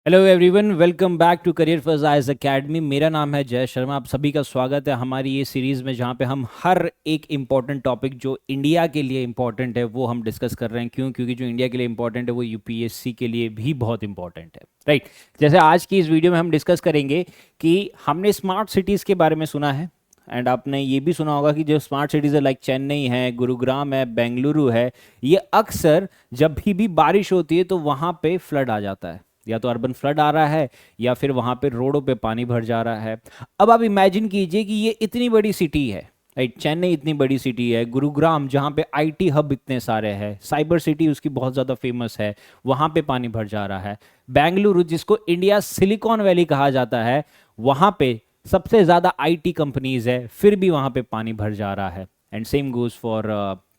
Hello everyone, welcome back to career first IAS academy. मेरा नाम है जय शर्मा। आप सभी का स्वागत है हमारी ये सीरीज़ में, जहाँ पे हम हर एक इम्पॉर्टेंट टॉपिक जो इंडिया के लिए इम्पॉर्टेंट है वो हम डिस्कस कर रहे हैं। क्यों? क्योंकि जो इंडिया के लिए इम्पॉर्टेंट है वो यूपीएससी के लिए भी बहुत इंपॉर्टेंट है, राइट। जैसे आज की इस वीडियो में हम डिस्कस करेंगे कि हमने स्मार्ट सिटीज़ के बारे में सुना है, एंड आपने ये भी सुना होगा कि जो स्मार्ट सिटीज़ है लाइक चेन्नई है, गुरुग्राम है, बेंगलुरु है, ये अक्सर जब भी बारिश होती है तो वहाँ पे फ्लड आ जाता है। या तो अर्बन फ्लड आ रहा है या फिर वहाँ पे रोडों पे पानी भर जा रहा है। अब आप इमेजिन कीजिए कि ये इतनी बड़ी सिटी है, राइट। चेन्नई इतनी बड़ी सिटी है, गुरुग्राम जहाँ पे आईटी हब इतने सारे हैं, साइबर सिटी उसकी बहुत ज़्यादा फेमस है, वहाँ पे पानी भर जा रहा है। बेंगलुरु जिसको इंडिया सिलिकॉन वैली कहा जाता है, वहाँ पे सबसे ज़्यादा आईटी कंपनीज है, फिर भी वहाँ पे पानी भर जा रहा है। And same goes for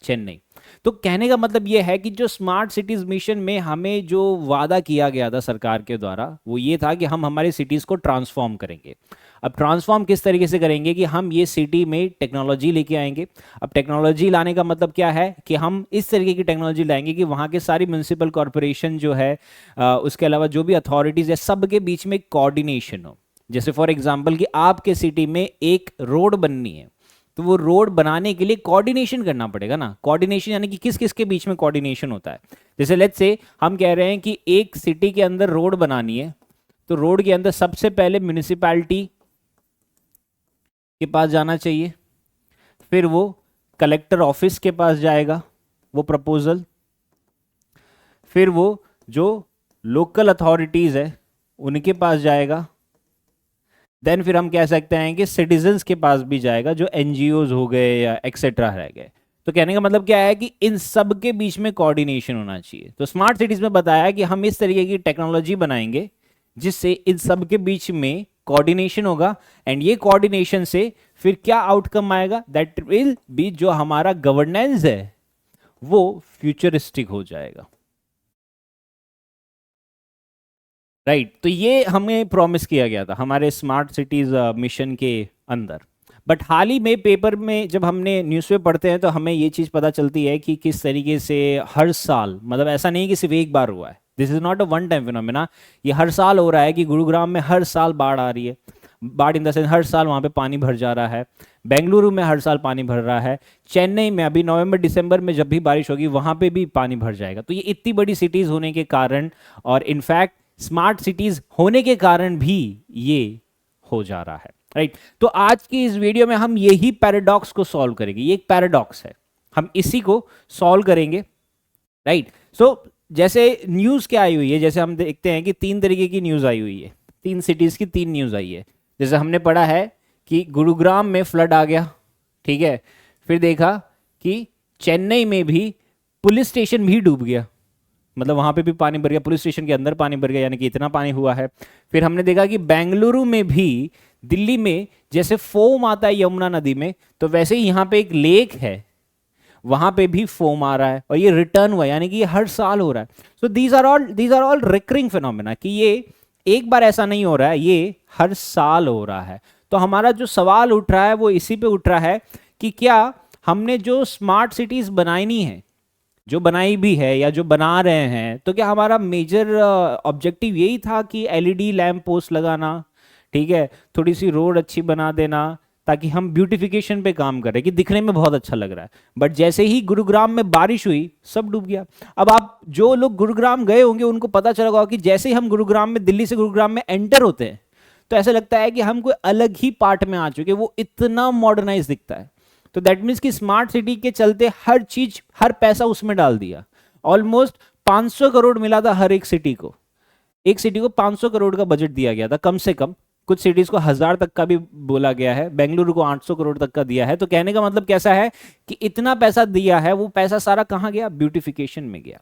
Chennai. तो कहने का मतलब ये है कि जो स्मार्ट सिटीज मिशन में हमें जो वादा किया गया था सरकार के द्वारा, वो ये था कि हम हमारे सिटीज को ट्रांसफॉर्म करेंगे। अब ट्रांसफॉर्म किस तरीके से करेंगे कि हम ये सिटी में टेक्नोलॉजी लेके आएंगे। अब टेक्नोलॉजी लाने का मतलब क्या है कि हम इस तरीके की टेक्नोलॉजी लाएंगे कि वहाँ के सारी म्यूनिसिपल कॉरपोरेशन जो है, उसके अलावा जो भी अथॉरिटीज़ है, सबके बीच में कोऑर्डिनेशन हो। जैसे फॉर एग्जांपल कि आपके सिटी में एक रोड बननी है, तो वो रोड बनाने के लिए कोऑर्डिनेशन करना पड़ेगा ना। कोऑर्डिनेशन यानी कि किस किस के बीच में कोऑर्डिनेशन होता है। जैसे लेट्स से हम कह रहे हैं कि एक सिटी के अंदर रोड बनानी है, तो रोड के अंदर सबसे पहले म्यूनिसिपैलिटी के पास जाना चाहिए, फिर वो कलेक्टर ऑफिस के पास जाएगा वो प्रपोजल, फिर वो जो लोकल अथॉरिटीज है उनके पास जाएगा, देन फिर हम कह सकते हैं कि सिटीजन्स के पास भी जाएगा, जो एनजीओज हो गए या एक्सेट्रा रह गए। तो कहने का मतलब क्या है कि इन सब के बीच में कोऑर्डिनेशन होना चाहिए। तो स्मार्ट सिटीज में बताया कि हम इस तरीके की टेक्नोलॉजी बनाएंगे जिससे इन सब के बीच में कोऑर्डिनेशन होगा, एंड ये कोऑर्डिनेशन से फिर क्या आउटकम आएगा, दैट विल बी जो हमारा गवर्नेंस है वो फ्यूचरिस्टिक हो जाएगा, राइट। तो ये हमें प्रॉमिस किया गया था हमारे स्मार्ट सिटीज मिशन के अंदर। बट हाल ही में पेपर में जब हमने न्यूज़ में पढ़ते हैं तो हमें ये चीज़ पता चलती है कि किस तरीके से हर साल, मतलब ऐसा नहीं कि सिर्फ एक बार हुआ है, this is not a one time phenomena, ये हर साल हो रहा है कि गुरुग्राम में हर साल बाढ़ आ रही है। बाढ़ इन द सेंस हर साल वहाँ पे पानी भर जा रहा है, बेंगलुरु में हर साल पानी भर रहा है, चेन्नई में अभी नवंबर दिसंबर में जब भी बारिश होगी वहाँ पे भी पानी भर जाएगा। तो ये इतनी बड़ी सिटीज़ होने के कारण, और इनफैक्ट स्मार्ट सिटीज होने के कारण भी ये हो जा रहा है, राइट। तो आज की इस वीडियो में हम यही पैराडॉक्स को सॉल्व करेंगे। ये एक पैराडॉक्स है, हम इसी को सॉल्व करेंगे, राइट। सो जैसे न्यूज़ क्या आई हुई है, जैसे हम देखते हैं कि तीन तरीके की न्यूज़ आई हुई है, तीन सिटीज़ की तीन न्यूज़ आई है। जैसे हमने पढ़ा है कि गुरुग्राम में फ्लड आ गया, ठीक है। फिर देखा कि चेन्नई में भी पुलिस स्टेशन भी डूब गया, मतलब वहां पे भी पानी भर गया, पुलिस स्टेशन के अंदर पानी भर गया, यानी कि इतना पानी हुआ है। फिर हमने देखा कि बेंगलुरु में भी, दिल्ली में जैसे फोम आता है यमुना नदी में, तो वैसे ही यहाँ पे एक लेक है, वहां पे भी फोम आ रहा है, और ये रिटर्न हुआ, यानी कि ये हर साल हो रहा है। So these are all recurring phenomena, कि ये एक बार ऐसा नहीं हो रहा है, ये हर साल हो रहा है। तो हमारा जो सवाल उठ रहा है वो इसी पे उठ रहा है कि क्या हमने जो स्मार्ट सिटीज बनाई है, जो बनाई भी है या जो बना रहे हैं, तो क्या हमारा मेजर ऑब्जेक्टिव यही था कि एलईडी लैंप पोस्ट लगाना, ठीक है, थोड़ी सी रोड अच्छी बना देना, ताकि हम ब्यूटिफिकेशन पे काम करें कि दिखने में बहुत अच्छा लग रहा है। बट जैसे ही गुरुग्राम में बारिश हुई सब डूब गया। अब आप जो लोग गुरुग्राम गए होंगे उनको पता चला होगा कि जैसे ही हम गुरुग्राम में, दिल्ली से गुरुग्राम में एंटर होते हैं, तो ऐसा लगता है कि हम कोई अलग ही पार्ट में आ चुके, वो इतना मॉडर्नाइज दिखता है। तो दैट मीन्स कि स्मार्ट सिटी के चलते हर चीज, हर पैसा उसमें डाल दिया। ऑलमोस्ट 500 करोड़ मिला था हर एक सिटी को, एक सिटी को 500 करोड़ का बजट दिया गया था कम से कम। कुछ सिटीज को 1000 तक का भी बोला गया है, बेंगलुरु को 800 करोड़ तक का दिया है। तो कहने का मतलब कैसा है कि इतना पैसा दिया है, वो पैसा सारा कहां गया, ब्यूटिफिकेशन में गया।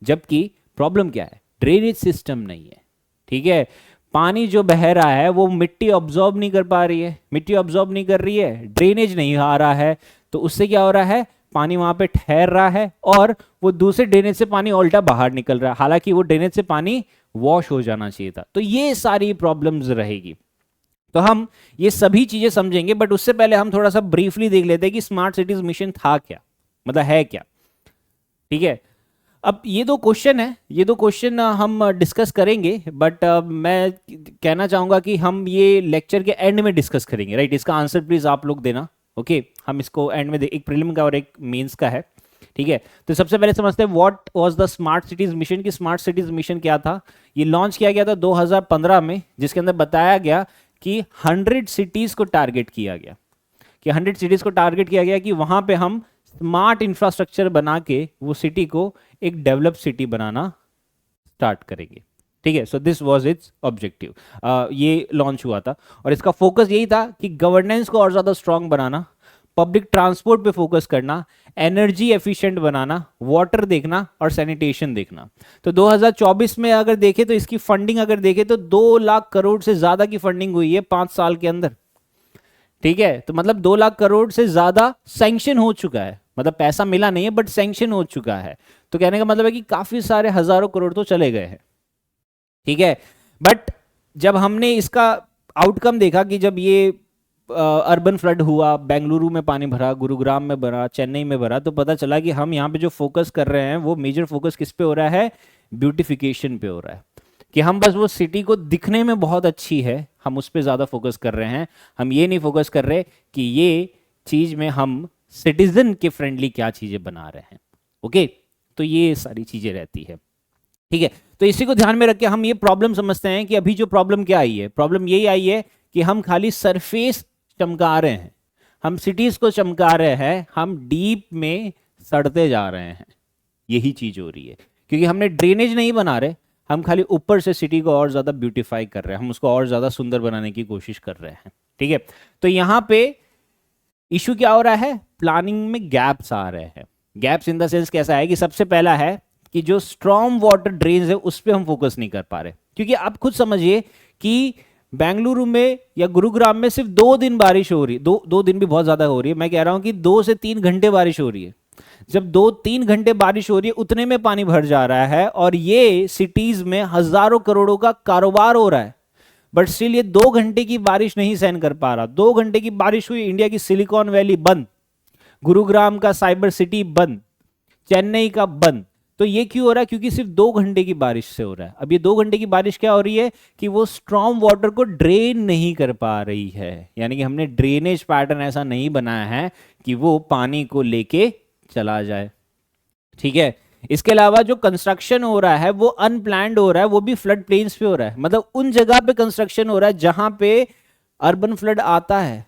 जबकि प्रॉब्लम क्या है, ड्रेनेज सिस्टम नहीं है, ठीक है। पानी जो बह रहा है वो मिट्टी ऑब्जॉर्ब नहीं कर पा रही है, मिट्टी ऑब्जॉर्ब नहीं कर रही है, ड्रेनेज नहीं आ रहा है, तो उससे क्या हो रहा है, पानी वहां पे ठहर रहा है, और वो दूसरे ड्रेनेज से पानी उल्टा बाहर निकल रहा है, हालांकि वो ड्रेनेज से पानी वॉश हो जाना चाहिए था। तो ये सारी प्रॉब्लम्स रहेगी। तो हम ये सभी चीजें समझेंगे, बट उससे पहले हम थोड़ा सा ब्रीफली देख लेते हैं कि स्मार्ट सिटीज मिशन था क्या, मतलब है क्या, ठीक है। अब ये दो क्वेश्चन है, ये दो क्वेश्चन हम डिस्कस करेंगे, बट मैं कहना चाहूँगा कि हम ये लेक्चर के एंड में डिस्कस करेंगे, राइट। इसका आंसर प्लीज़ आप लोग देना, ओके। हम इसको एंड में एक प्रीलिम का और एक मेंस का है, ठीक है। तो सबसे पहले समझते हैं what was the smart cities mission की स्मार्ट सिटीज मिशन क्या था। ये लॉन्च किया गया था 2015 में, जिसके अंदर बताया गया कि 100 सिटीज को टारगेट किया गया, कि 100 सिटीज को टारगेट किया गया कि वहां पे हम स्मार्ट इंफ्रास्ट्रक्चर बना के वो सिटी को एक डेवलप सिटी बनाना स्टार्ट करेंगे, ठीक है। So this was it's objective. ये लॉन्च हुआ था और इसका फोकस यही था कि गवर्नेंस को और ज़्यादा स्ट्रांग बनाना, पब्लिक ट्रांसपोर्ट पे फोकस करना, एनर्जी एफिशिएंट बनाना, वाटर देखना और सैनिटेशन देखना। तो 2024 में अगर देखें तो इसकी फंडिंग अगर देखें तो 2 लाख करोड़ से ज़्यादा की फंडिंग हुई है 5 साल के अंदर, ठीक है। तो मतलब 2 लाख करोड़ से ज़्यादा सैंक्शन हो चुका है, मतलब पैसा मिला नहीं है बट सैंक्शन हो चुका है। तो कहने का मतलब है कि काफ़ी सारे हज़ारों करोड़ तो चले गए हैं, ठीक है। बट जब हमने इसका आउटकम देखा कि जब ये अर्बन फ्लड हुआ, बेंगलुरु में पानी भरा, गुरुग्राम में भरा, चेन्नई में भरा, तो पता चला कि हम यहाँ पे जो फोकस कर रहे हैं वो मेजर फोकस किस पे हो रहा है, ब्यूटिफिकेशन पे हो रहा है। कि हम बस वो सिटी को दिखने में बहुत अच्छी है, हम उस पर ज़्यादा फोकस कर रहे हैं। हम ये नहीं फोकस कर रहे कि ये चीज़ में हम सिटीजन के फ्रेंडली क्या चीज़ें बना रहे हैं, ओके। तो ये सारी चीज़ें रहती है, ठीक है। तो इसी को ध्यान में रख के हम ये प्रॉब्लम समझते हैं कि अभी जो प्रॉब्लम क्या आई है, प्रॉब्लम यही आई है कि हम खाली सरफेस चमका रहे हैं, हम सिटीज को चमका रहे हैं, हम डीप में सड़ते जा रहे हैं, यही चीज हो रही है। क्योंकि हमने ड्रेनेज नहीं बना रहे, हम खाली ऊपर से सिटी को और ज्यादा ब्यूटीफाई कर रहे हैं, हम उसको और ज्यादा सुंदर बनाने की कोशिश कर रहे हैं, ठीक है। तो यहां पे इशू क्या हो रहा है, प्लानिंग में गैप्स आ रहे हैं। गैप्स इन द सेंस कैसा है कि सबसे पहला है कि जो स्ट्रॉन्ग वाटर ड्रेन्स है उस पर हम फोकस नहीं कर पा रहे। क्योंकि आप खुद समझिए कि बेंगलुरु में या गुरुग्राम में सिर्फ 2 दिन बारिश हो रही है, दो दिन भी बहुत ज्यादा हो रही है, मैं कह रहा हूं कि 2 से 3 घंटे बारिश हो रही है। जब 2-3 घंटे बारिश हो रही है उतने में पानी भर जा रहा है, और ये सिटीज में हजारों करोड़ों का कारोबार हो रहा है, बट स्टिल ये 2 घंटे की बारिश नहीं सहन कर पा रहा। 2 घंटे की बारिश हुई, इंडिया की सिलिकॉन वैली बंद, गुरुग्राम का साइबर सिटी बंद, चेन्नई का बंद। तो ये क्यों हो रहा है, क्योंकि सिर्फ 2 घंटे की बारिश से हो रहा है। अब ये 2 घंटे की बारिश क्या हो रही है कि वो स्ट्रॉन्ग वाटर को ड्रेन नहीं कर पा रही है, यानी कि हमने ड्रेनेज पैटर्न ऐसा नहीं बनाया है कि वो पानी को लेके चला जाए, ठीक है। इसके अलावा जो कंस्ट्रक्शन हो रहा है वो अनप्लैंड हो रहा है, वो भी फ्लड प्लेन्स पे हो रहा है, मतलब उन जगह पे कंस्ट्रक्शन हो रहा है जहां पे अर्बन फ्लड आता है।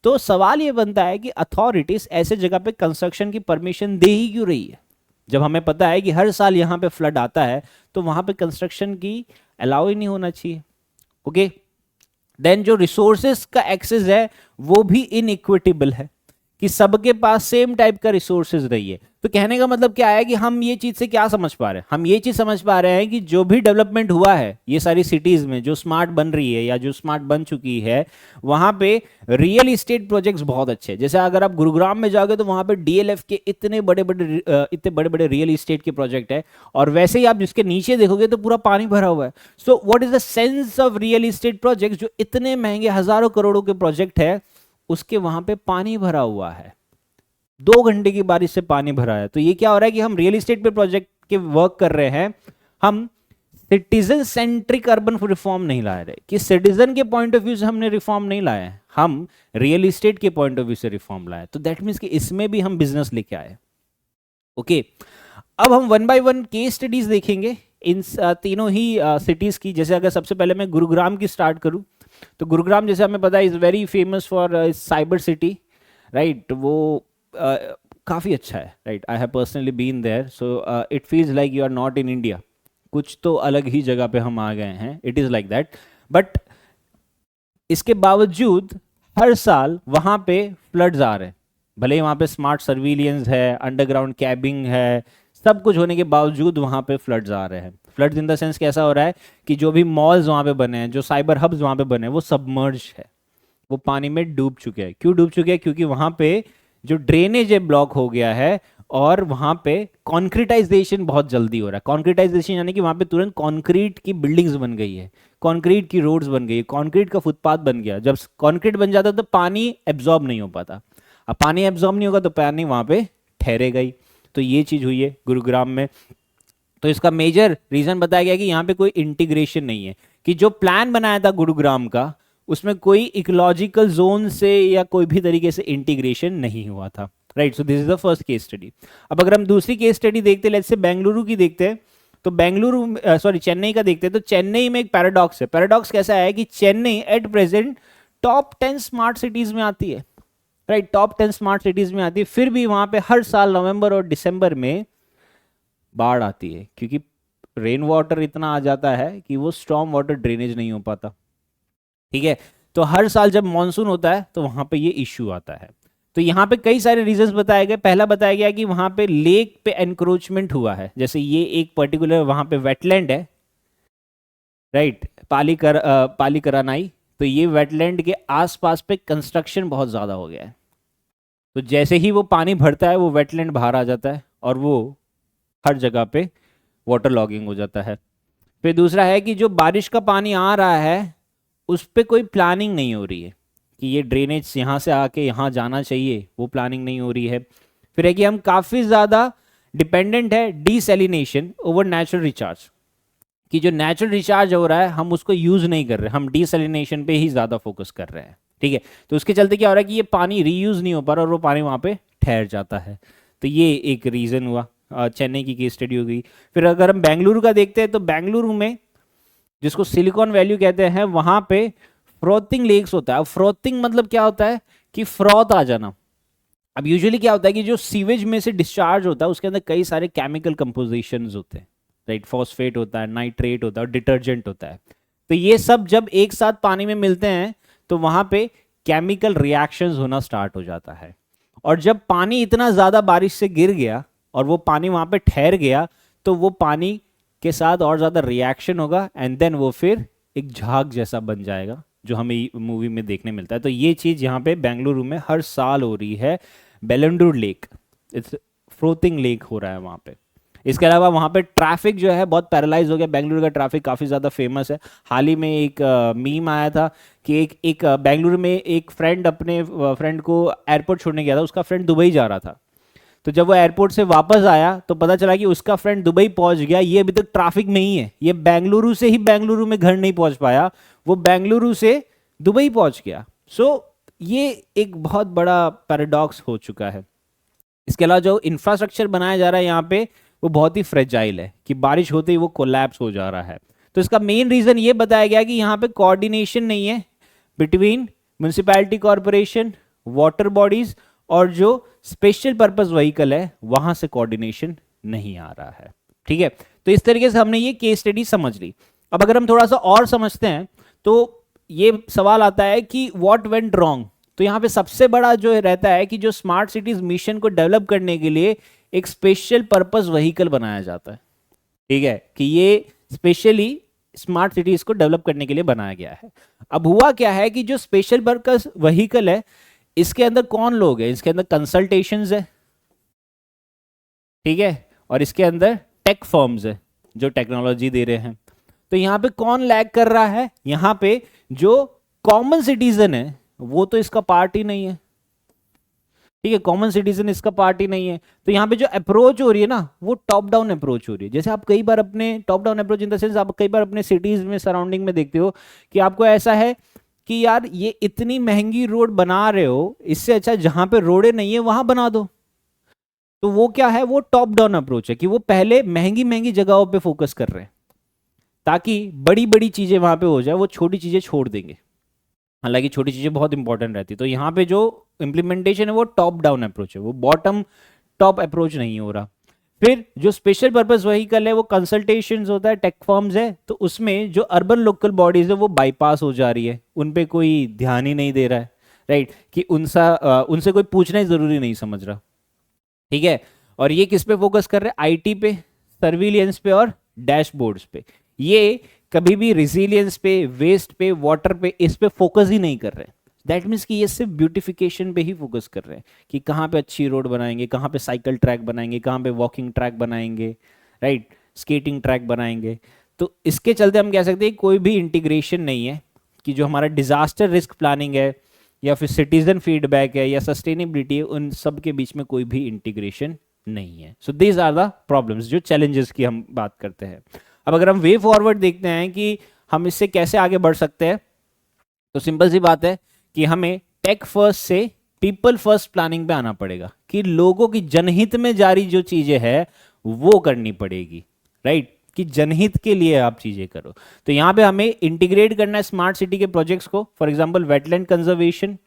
तो सवाल ये बनता है कि अथॉरिटीज ऐसे जगह पे कंस्ट्रक्शन की परमिशन दे ही क्यों रही है, जब हमें पता है कि हर साल यहां पे फ्लड आता है, तो वहां पे कंस्ट्रक्शन की अलाउ ही नहीं होना चाहिए, ओके। देन जो रिसोर्सेज का एक्सेस है वो भी इनइक्विटेबल है, कि सबके पास सेम टाइप का रिसोर्सेज रही है। तो कहने का मतलब क्या है कि हम ये चीज से क्या समझ पा रहे हैं, हम ये चीज समझ पा रहे हैं कि जो भी डेवलपमेंट हुआ है ये सारी सिटीज में, जो स्मार्ट बन रही है या जो स्मार्ट बन चुकी है, वहां पे रियल इस्टेट प्रोजेक्ट्स बहुत अच्छे हैं। जैसे अगर आप गुरुग्राम में जाओगे तो वहां पे डीएलएफ के इतने बड़े बड़े रियल इस्टेट के प्रोजेक्ट है, और वैसे ही आप जिसके नीचे देखोगे तो पूरा पानी भरा हुआ है। So what is the sense of real estate project, जो इतने महंगे हजारों करोड़ों के प्रोजेक्ट है, उसके वहां पे पानी भरा हुआ है, 2 घंटे की बारिश से पानी भरा है। तो ये क्या हो रहा है कि हम रियल एस्टेट पे प्रोजेक्ट के वर्क कर रहे हैं, हम सिटीजन सेंट्रिक अर्बन रिफॉर्म नहीं ला रहे, कि सिटीजन के पॉइंट ऑफ व्यू से हमने रिफॉर्म नहीं लाया है, हम रियल एस्टेट के पॉइंट ऑफ व्यू से रिफॉर्म लाए। तो दैट मीन्स कि इसमें भी हम बिजनेस लेके आए, ओके। अब हम 1 बाय 1 केस स्टडीज देखेंगे इन तीनों ही सिटीज की। जैसे अगर सबसे पहले मैं गुरुग्राम की स्टार्ट करूं, तो गुरुग्राम जैसे हमें पता है is very famous for cyber city, right. वो काफ़ी अच्छा है, right. I have personally been there, so it feels like you are not in India, कुछ तो अलग ही जगह पे हम आ गए हैं, it is like that. But इसके बावजूद हर साल वहाँ पे फ्लड्स आ रहे हैं, भले ही वहाँ पे स्मार्ट सर्विलियंस है, अंडरग्राउंड कैबिंग है, सब कुछ होने के बावजूद वहाँ पे फ्लड्स आ रहे हैं। फ्लड्स इन द सेंस कैसा हो रहा है कि जो भी मॉल्स वहाँ पे बने हैं, जो साइबर हब्स वहाँ पे बने हैं, वो सबमर्ज है, वो पानी में डूब चुके हैं। क्यों डूब चुके हैं, क्योंकि वहाँ पे जो ड्रेनेज है ब्लॉक हो गया है, और वहां पे कॉन्क्रीटाइजेशन बहुत जल्दी हो रहा है। कॉन्क्रीटाइजेशन यानी कि वहां पे तुरंत कॉन्क्रीट की बिल्डिंग्स बन गई है, कॉन्क्रीट की रोड्स बन गई है, कॉन्क्रीट का फुटपाथ बन गया। जब कॉन्क्रीट बन जाता है तो पानी एब्जॉर्ब नहीं हो पाता, अब पानी एब्जॉर्ब नहीं होगा तो पानी वहां पे ठहरेगा ही। तो ये चीज हुई है गुरुग्राम में। तो इसका मेजर रीजन बताया गया कि यहाँ पे कोई इंटीग्रेशन नहीं है, कि जो प्लान बनाया था गुरुग्राम का उसमें कोई इकोलॉजिकल जोन से या कोई भी तरीके से इंटीग्रेशन नहीं हुआ था। Right, so this is the first case study. अब अगर हम दूसरी केस स्टडी देखते हैं, लेट्स से बेंगलुरु की देखते हैं, तो बेंगलुरु सॉरी चेन्नई का देखते हैं। तो चेन्नई में एक पैराडॉक्स है। पैराडॉक्स कैसा है कि Chennai at present top 10 smart cities में आती है। राइट, टॉप 10 स्मार्ट सिटीज में आती है, फिर भी वहां पे हर साल नवंबर और दिसंबर में बाढ़ आती है, क्योंकि रेन वाटर इतना आ जाता है कि वो स्टॉर्म वाटर ड्रेनेज नहीं हो पाता। ठीक है, तो हर साल जब मानसून होता है तो वहां पे ये इश्यू आता है। तो यहाँ पे कई सारे रीजंस बताए गए। पहला बताया गया कि वहां पे लेक पे एनक्रोचमेंट हुआ है, जैसे ये एक पर्टिकुलर वहां पे वेटलैंड है, राइट, पालीकरानाई। तो ये वेटलैंड के आसपास पे कंस्ट्रक्शन बहुत ज़्यादा हो गया है, तो जैसे ही वो पानी भरता है वो वेटलैंड बाहर आ जाता है और वो हर जगह पे वाटर लॉगिंग हो जाता है। फिर दूसरा है कि जो बारिश का पानी आ रहा है उस पर कोई प्लानिंग नहीं हो रही है कि ये ड्रेनेज यहाँ से आके यहाँ जाना चाहिए, वो प्लानिंग नहीं हो रही है। फिर है कि हम काफ़ी ज़्यादा डिपेंडेंट है डीसैलिनेशन ओवर नेचुरल रिचार्ज, कि जो नेचुरल रिचार्ज हो रहा है हम उसको यूज़ नहीं कर रहे, हम डीसैलिनेशन पे ही ज़्यादा फोकस कर रहे हैं। ठीक है, तो उसके चलते क्या हो रहा है कि ये पानी रीयूज़ नहीं हो पा रहा और वो पानी वहाँ पे ठहर जाता है। तो ये एक रीज़न हुआ। चेन्नई की केस स्टडी हो गई। फिर अगर हम बेंगलुरु का देखते हैं, तो बेंगलुरु में जिसको सिलिकॉन वैल्यू कहते हैं, वहां पे फ्रोथिंग लेक्स होता है। अब फ्रोथिंग मतलब क्या होता है कि फ्रॉथ आ जाना। अब यूजुअली क्या होता है कि जो सीवेज में से डिस्चार्ज होता है उसके अंदर कई सारे केमिकल कंपोजिशंस होते हैं, राइट, फॉस्फेट होता है, नाइट्रेट होता है और डिटर्जेंट होता है। तो ये सब जब एक साथ पानी में मिलते हैं तो वहां पे केमिकल रिएक्शंस होना स्टार्ट हो जाता है। और जब पानी इतना ज़्यादा बारिश से गिर गया और वो पानी वहां पे ठहर गया, तो वो पानी के साथ और ज़्यादा रिएक्शन होगा एंड देन वो फिर एक झाग जैसा बन जाएगा, जो हमें मूवी में देखने मिलता है। तो ये चीज़ यहाँ पे बेंगलुरु में हर साल हो रही है। बेलंडूर लेक, इट्स फ्लोटिंग लेक हो रहा है वहाँ पे। इसके अलावा वहाँ पे ट्रैफिक जो है बहुत पैरालाइज हो गया। बेंगलुरु का ट्रैफिक काफ़ी ज़्यादा फेमस है। हाल ही में एक मीम आया था कि एक बेंगलुरु में एक फ्रेंड अपने फ्रेंड को एयरपोर्ट छोड़ने गया था। उसका फ्रेंड दुबई जा रहा था, तो जब वो एयरपोर्ट से वापस आया तो पता चला कि उसका फ्रेंड दुबई पहुंच गया, ये अभी तक ट्रैफिक में ही है। ये बेंगलुरु से ही बेंगलुरु में घर नहीं पहुंच पाया, वो बेंगलुरु से दुबई पहुंच गया। सो ये एक बहुत बड़ा पैराडॉक्स हो चुका है। इसके अलावा जो इंफ्रास्ट्रक्चर बनाया जा रहा है यहाँ पे वो बहुत ही फ्रेजाइल है, कि बारिश होते ही वो कोलैप्स हो जा रहा है। तो इसका मेन रीजन ये बताया गया कि यहाँ पे कोऑर्डिनेशन नहीं है between municipality corporation, water bodies और जो स्पेशल पर्पस व्हीकल है वहां से कोऑर्डिनेशन नहीं आ रहा है। ठीक है, तो इस तरीके से हमने ये केस स्टडी समझ ली। अब अगर हम थोड़ा सा और समझते हैं तो ये सवाल आता है कि व्हाट वेंट रॉन्ग। तो यहाँ पे सबसे बड़ा जो रहता है कि जो स्मार्ट सिटीज मिशन को डेवलप करने के लिए एक स्पेशल पर्पस व्हीकल बनाया जाता है। ठीक है, कि ये स्पेशली स्मार्ट सिटीज को डेवलप करने के लिए बनाया गया है। अब हुआ क्या है कि जो स्पेशल पर्पस व्हीकल है इसके अंदर कौन लोग हैं? इसके अंदर कंसल्टेशंस है, ठीक है, और इसके अंदर टेक फर्म्स है जो टेक्नोलॉजी दे रहे हैं। तो यहाँ पे कौन लैग कर रहा है? यहाँ पे जो कॉमन सिटीजन है वो तो इसका पार्ट ही नहीं है। ठीक है, कॉमन सिटीजन इसका पार्ट ही नहीं है। तो यहाँ पे जो अप्रोच हो रही है ना वो टॉप डाउन अप्रोच हो रही है। जैसे आप कई बार अपने top down approach in the sense आप कई बार अपने सिटीज में सराउंडिंग में देखते हो कि आपको ऐसा है कि यार ये इतनी महंगी रोड बना रहे हो, इससे अच्छा जहां पे रोडें नहीं है वहां बना दो। तो वो क्या है, वो टॉप डाउन अप्रोच है कि वो पहले महंगी महंगी जगहों पे फोकस कर रहे हैं ताकि बड़ी बड़ी चीजें वहां पे हो जाए, वो छोटी चीजें छोड़ देंगे। हालांकि छोटी चीजें बहुत इंपॉर्टेंट रहती है। तो यहाँ पे जो इम्प्लीमेंटेशन है वो टॉप डाउन अप्रोच है, वो बॉटम टॉप अप्रोच नहीं हो रहा। फिर जो स्पेशल पर्पस व्हीकल है वो कंसल्टेशन होता है, टेक फर्म्स है, तो उसमें जो अर्बन लोकल बॉडीज है वो बाईपास हो जा रही है, उन पे कोई ध्यान ही नहीं दे रहा है, राइट, कि उनसे कोई पूछना ही जरूरी नहीं समझ रहा। ठीक है, और ये किस पे फोकस कर रहे हैं? आईटी पे, सर्विलियंस पे और डैशबोर्ड्स पे। ये कभी भी रिजिलियंस पे, वेस्ट पे, वाटर पे, इस पे फोकस ही नहीं कर रहे। दैट मीन्स कि ये सिर्फ ब्यूटिफिकेशन पे ही फोकस कर रहे हैं कि कहाँ पे अच्छी रोड बनाएंगे, कहाँ पे साइकिल ट्रैक बनाएंगे, कहाँ पे वॉकिंग ट्रैक बनाएंगे, राइट, स्केटिंग ट्रैक बनाएंगे। तो इसके चलते हम कह सकते हैं कोई भी इंटीग्रेशन नहीं है कि जो हमारा डिजास्टर रिस्क प्लानिंग है या फिर सिटीजन फीडबैक है या सस्टेनेबिलिटी है, उन सब के बीच में कोई भी इंटीग्रेशन नहीं है। So these are the problems, जो चैलेंजेस की हम बात करते हैं। अब अगर हम वे फॉरवर्ड देखते हैं कि हम इससे कैसे आगे बढ़ सकते हैं, तो सिंपल सी बात है कि हमें टेक फर्स्ट से पीपल फर्स्ट प्लानिंग पे आना पड़ेगा, कि लोगों की जनहित में जारी जो चीजें हैं वो करनी पड़ेगी, राइट, कि जनहित के लिए आप चीजें करो। तो यहां पे हमें इंटीग्रेट करना है स्मार्ट सिटी के प्रोजेक्ट्स को, for example wetland conservation,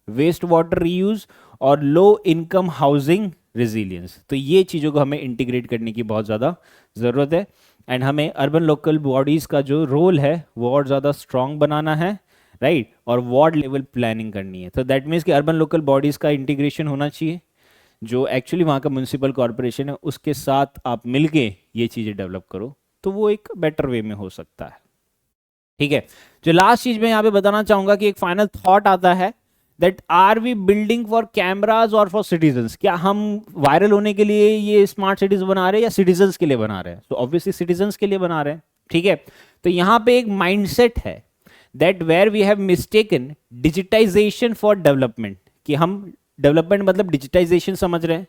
waste water reuse और लो इनकम हाउसिंग रेजिलियंस। तो ये चीज़ों को हमें इंटीग्रेट करने की बहुत ज़्यादा ज़रूरत है। एंड हमें अर्बन लोकल बॉडीज़ का जो रोल है वो और ज़्यादा स्ट्रॉन्ग बनाना है, राइट, और वार्ड लेवल प्लानिंग करनी है। तो दैट मीन्स कि अर्बन लोकल बॉडीज़ का इंटीग्रेशन होना चाहिए, जो एक्चुअली वहाँ का म्यूनसिपल कॉरपोरेशन है उसके साथ आप मिलके ये चीज़ें डेवलप करो, तो वो एक बेटर वे में हो सकता है। ठीक है, जो लास्ट चीज़ मैं यहाँ पे बताना चाहूँगा कि एक फाइनल थॉट आता है that are we building for cameras और फॉर सिटीजन्स। क्या हम वायरल होने के लिए ये स्मार्ट सिटीज बना रहे हैं या सिटीजन्स के लिए बना रहे हैं? तो ऑब्वियसली सिटीजन्स के लिए बना रहे हैं। ठीक है, तो यहाँ पे एक माइंडसेट है that where we have mistaken digitisation for development, कि हम डेवलपमेंट मतलब डिजिटाइजेशन समझ रहे हैं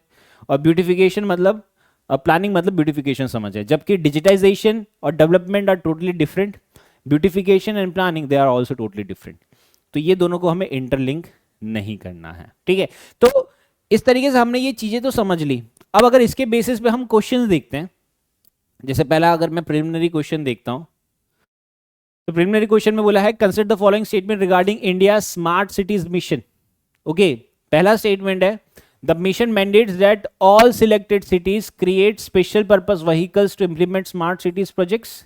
और ब्यूटिफिकेशन मतलब प्लानिंग मतलब ब्यूटिफिकेशन समझ रहे हैं, जबकि डिजिटाइजेशन और development are totally different. Beautification and planning they are also totally different. तो ये दोनों को हमें इंटरलिंक नहीं करना है। ठीक है, तो इस तरीके से हमने ये चीजें तो समझ ली। अब अगर इसके बेसिस पे हम क्वेश्चंस देखते हैं, जैसे पहला अगर मैं प्रिलिमिनरी क्वेश्चन देखता हूं, तो प्रिलिमिनरी क्वेश्चन में बोला है consider the following statement regarding India smart cities mission. Okay, पहला स्टेटमेंट है the mission mandates that all selected cities create special purpose vehicles to implement smart cities projects.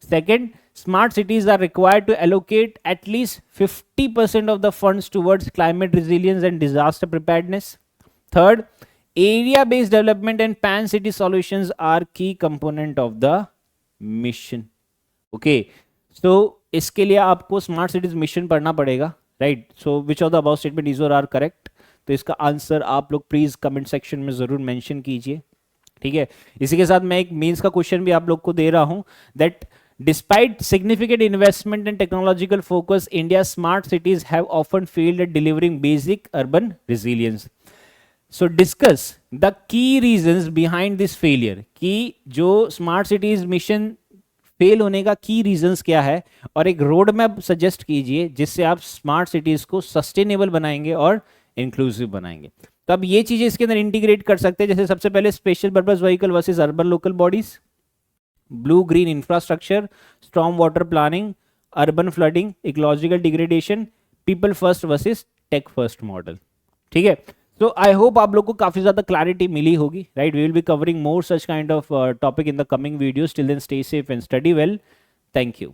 Second, smart cities are required to allocate at least 50% of the funds towards climate resilience and disaster preparedness. Third, area-based development and pan-city solutions are key component of the mission. Okay, so इसके लिए आपको smart cities mission पढ़ना पड़ेगा, right? So which of the above statement is or are correct? तो इसका answer आप लोग please comment section में जरूर मेंशन कीजिए। ठीक है, इसी के साथ मैं एक मेंस का क्वेश्चन भी आप लोग को दे रहा हूं that despite significant investment and technological focus, India's smart cities have often failed at delivering basic urban resilience. So discuss the key reasons behind this failure, कि जो smart cities mission फेल होने का की रीजंस क्या है, और एक road map suggest कीजिए जिससे आप स्मार्ट सिटीज को सस्टेनेबल बनाएंगे और इंक्लूसिव बनाएंगे। तो अब ये चीजें इसके अंदर इंटीग्रेट कर सकते हैं, जैसे सबसे पहले special purpose vehicle versus urban local bodies, blue green infrastructure, storm water planning, urban flooding, ecological degradation, people first versus tech first model. ठीक है, तो आई होप आप लोग को काफी ज्यादा क्लैरिटी मिली होगी, right. We will be covering more such kind of topic in the coming videos. Till then stay safe and study well. Thank you.